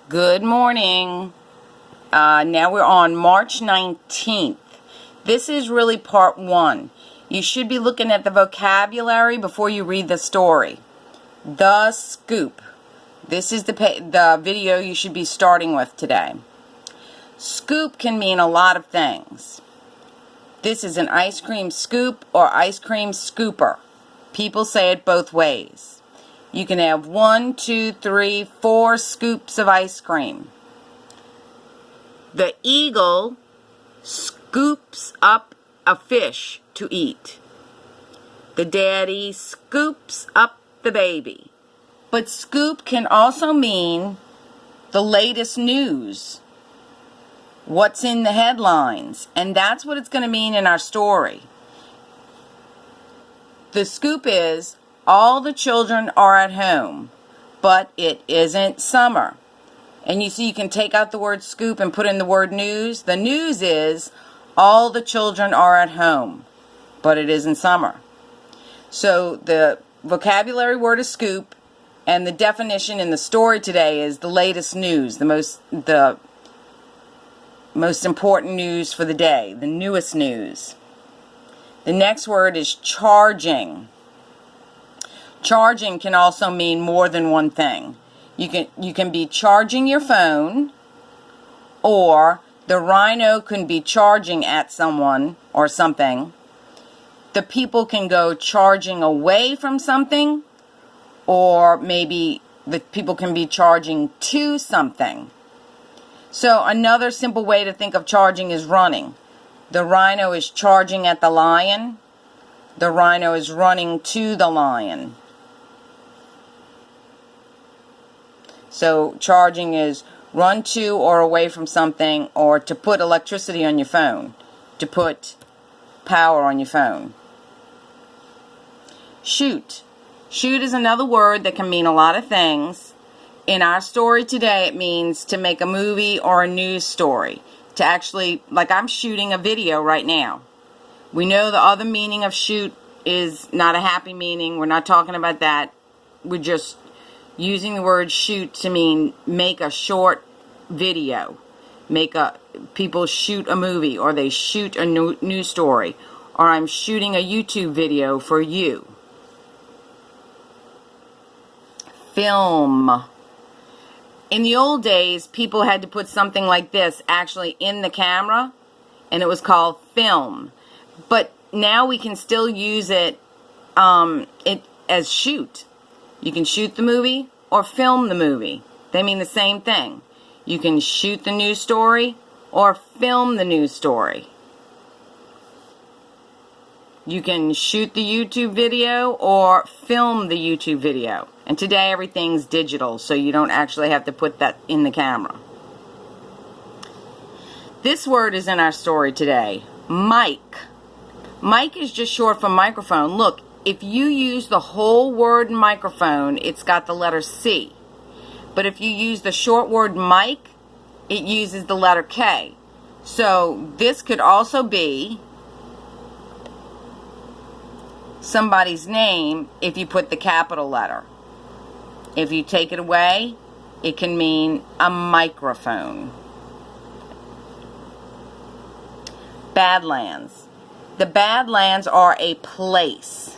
Good morning. Now we're on March 19th. This is really part 1. You should be looking at the vocabulary before you read the story. The scoop. This is the video you should be starting with today. Scoop can mean a lot of things. This is an ice cream scoop or ice cream scooper. People say it both ways. You can have 1, 2, 3, 4 scoops of ice cream. The eagle scoops up a fish to eat. The daddy scoops up the baby. But scoop can also mean the latest news. What's in the headlines. And that's what it's going to mean in our story. The scoop is, all the children are at home, but it isn't summer. And you see, you can take out the word scoop and put in the word news. The news is, all the children are at home, but it isn't summer. So the vocabulary word is scoop, and the definition in the story today is the latest news, the most important news for the day, the newest news. The next word is charging. Charging can also mean more than one thing. You can be charging your phone, or the rhino can be charging at someone or something. The people can go charging away from something, or maybe the people can be charging to something. So another simple way to think of charging is running. The rhino is charging at the lion. The rhino is running to the lion. So charging is run to or away from something, or to put electricity on your phone, to put power on your phone. Shoot. Shoot is another word that can mean a lot of things. In our story today, it means to make a movie or a news story. To actually, like I'm shooting a video right now. We know the other meaning of shoot is not a happy meaning. We're not talking about that. We're just using the word shoot to mean make a short video. People shoot a movie, or they shoot a news story, or I'm shooting a YouTube video for you. Film. In the old days, people had to put something like this actually in the camera, and it was called film. But now we can still use it as shoot. You can shoot the movie or film the movie. They mean the same thing. You can shoot the news story or film the news story. You can shoot the YouTube video or film the YouTube video. And today everything's digital, so you don't actually have to put that in the camera. This word is in our story today. Mic. Mic is just short for microphone. Look, if you use the whole word microphone, it's got the letter C. But if you use the short word mic, it uses the letter K. So this could also be somebody's name if you put the capital letter. If you take it away, it can mean a microphone. Badlands. The Badlands are a place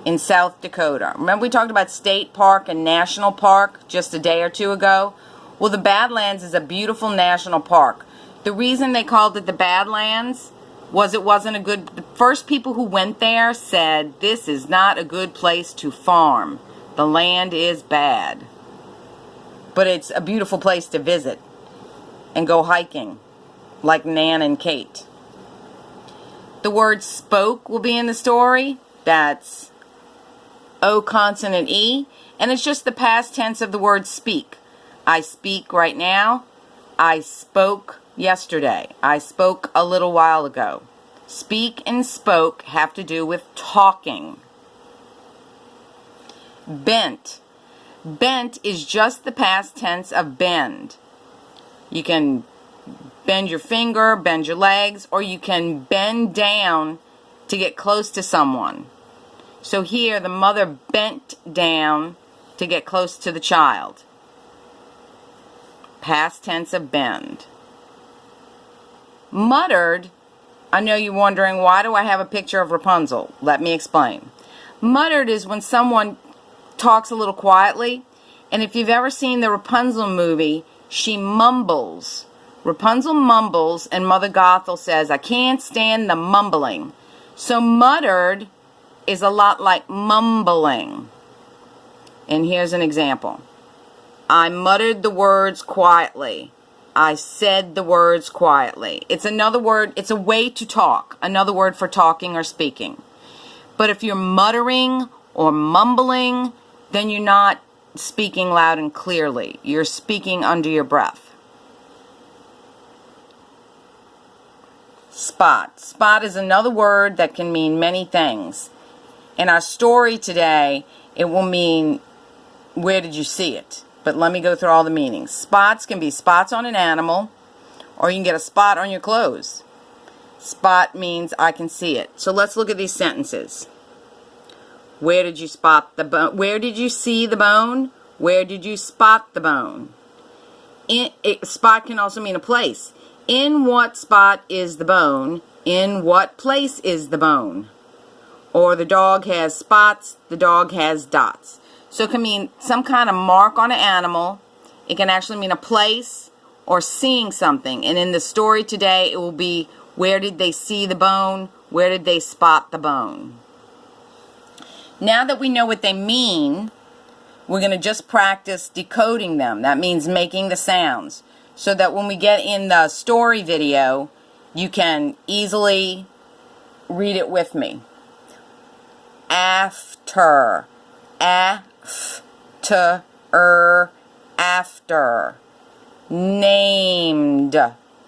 in South Dakota. Remember we talked about state park and national park just a day or two ago? Well, the Badlands is a beautiful national park. The reason they called it the Badlands was it wasn't a good... The first people who went there said, this is not a good place to farm. The land is bad. But it's a beautiful place to visit and go hiking, like Nan and Kate. The word spoke will be in the story. That's O consonant E, and it's just the past tense of the word speak. I speak right now. I spoke yesterday. I spoke a little while ago. Speak and spoke have to do with talking. Bent. Bent is just the past tense of bend. You can bend your finger, bend your legs, or you can bend down to get close to someone. So here, the mother bent down to get close to the child. past tense of bend. Muttered, I know you're wondering, why do I have a picture of Rapunzel? Let me explain. Muttered is when someone talks a little quietly, and if you've ever seen the Rapunzel movie, she mumbles. Rapunzel mumbles, and Mother Gothel says, I can't stand the mumbling. So muttered is a lot like mumbling. And here's an example. I muttered the words quietly. I said the words quietly. It's another word, it's a way to talk. Another word for talking or speaking. But if you're muttering or mumbling, then you're not speaking loud and clearly. You're speaking under your breath. Spot. Spot is another word that can mean many things. In our story today, it will mean, where did you see it? But let me go through all the meanings. Spots can be spots on an animal, or you can get a spot on your clothes. Spot means I can see it. So let's look at these sentences. Where did you spot the bone? Where did you see the bone? Where did you spot the bone? Spot can also mean a place. In what spot is the bone? In what place is the bone? Or the dog has spots, the dog has dots. So it can mean some kind of mark on an animal. It can actually mean a place or seeing something. And in the story today, it will be, where did they see the bone? Where did they spot the bone? Now that we know what they mean, we're going to just practice decoding them. That means making the sounds. So that when we get in the story video, you can easily read it with me. After. After. After. Named.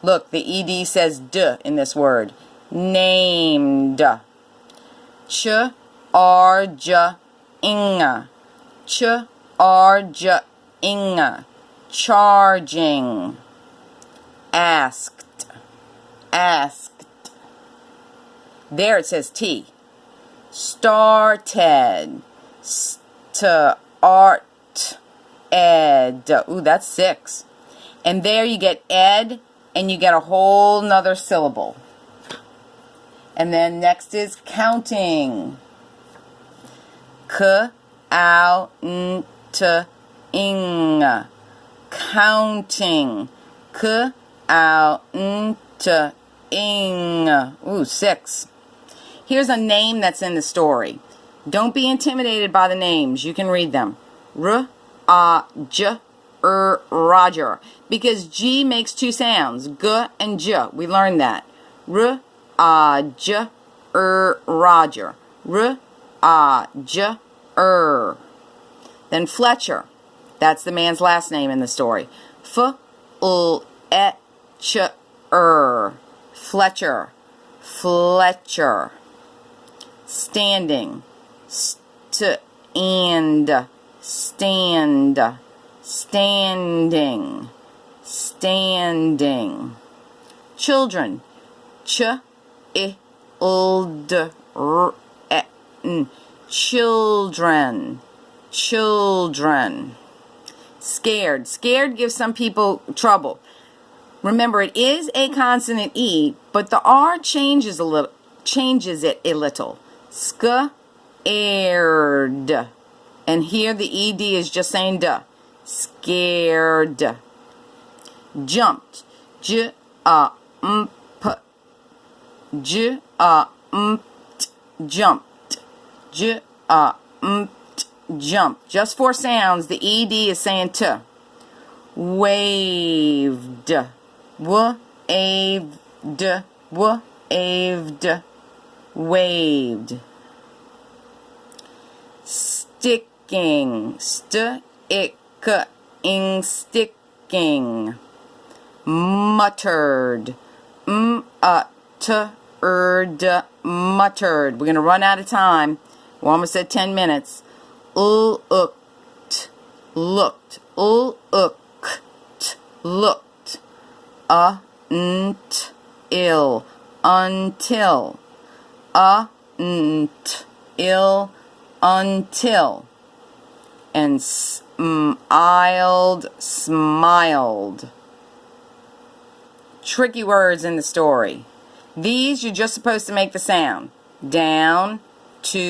Look, the ed says d in this word. Named. Charging. Charging. Charging. Asked. Asked. There it says T. Started. Start. Ed. Ooh, that's 6. And there you get ed, and you get a whole nother syllable. And then next is counting. Counting. Counting. Counting. Ooh, 6. Here's a name that's in the story. Don't be intimidated by the names. You can read them. Roger. Because G makes 2 sounds. G and J. We learned that. Roger. Then Fletcher. That's the man's last name in the story. Fletcher. Fletcher. Standing. Stand. Stand. Standing. Standing. Children. Children. Children. Scared. Scared gives some people trouble. Remember, it is a consonant E, but the R changes it a little. Scared. And here the ED is just saying duh. Scared. Jumped. Jumped. Jumped. Jumped. Just 4 sounds. The ED is saying t. Waved. Waved. Waved. Waved. Sticking. Sticking. Muttered. Muttered. We're going to run out of time. We're almost at 10 minutes. Looked. Looked. Looked. Looked. Until. Until. Until. Until. And smiled. Tricky words in the story. These you're just supposed to make the sound. Down, to.